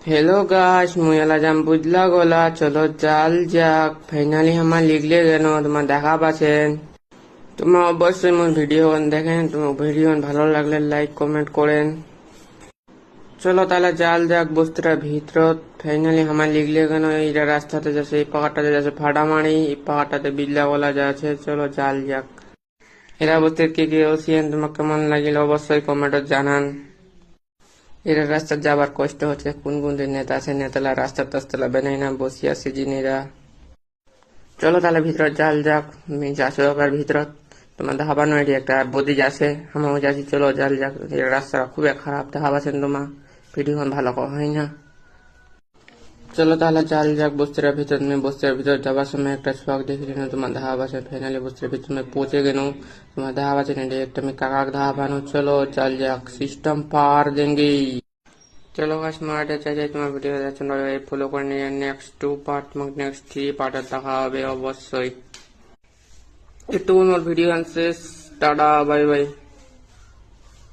hello guys मुयाला जाम बुझला गोला चलो জাল যাক ফাইনালি আমার লিখলে কেন তোমার দেখা পাচ্ছেন তোমার অবশ্যই মোর ভিডিও দেখেন তোমার ভিডিও ভালো লাগলে লাইক কমেন্ট করেন চলো তাহলে জাল যাক বস্তুটার ভিতরত ফাইনালি আমার লিখলে কেন এই রাস্তাতে যাচ্ছে এই পাহাড়টাতে যাচ্ছে ফাটামারি এই পাহাড়টাতে বিল্লা গোলা যাচ্ছে চলো জাল যাক এরা বস্তুর কি কি ওসিয়েন তোমার কেমন লাগিল অবশ্যই কমেন্টত জানান এরা রাস্তা যাবার কষ্ট হচ্ছে কোন কোন দিন নেতা আছে নেতালা রাস্তা টাস্তালা বানাই না বসে আছে জিনেরা চলো তাহলে ভিতর জাল যাক আমি যাচ্ছি ওর ভিতর তোমার ধাবানো এটি একটা বদি যাচ্ছে আমিও যাচ্ছি চলো জাল যাক এই রাস্তা খুবই খারাপ দেখা পাচ্ছেন তোমার ভিডিও ভালো হয় না চলো তাহলে জাল যাক বস্তির ভিতর তুমি বস্তির ভিতর যাবার সময় একটা শখ দেখলি না তোমার ধাবা আছে ফাইনালি বস্তির ভিতর তুমি পৌঁছে গেল তোমার ধাবা আছে না একটা আমি কাকাক ধাবা বানো চলো জাল যাক সিস্টেম পার देंगे चलो गाइस मारते चाहिए তোমার ভিডিও দেখছেন এই ফলো করে নিয়ে নেক্সট 2 পার্ট নেক্সট 3 পার্ট দেখা হবে অবশ্যই একটু মোর ভিডিও শেষ টাটা বাই বাই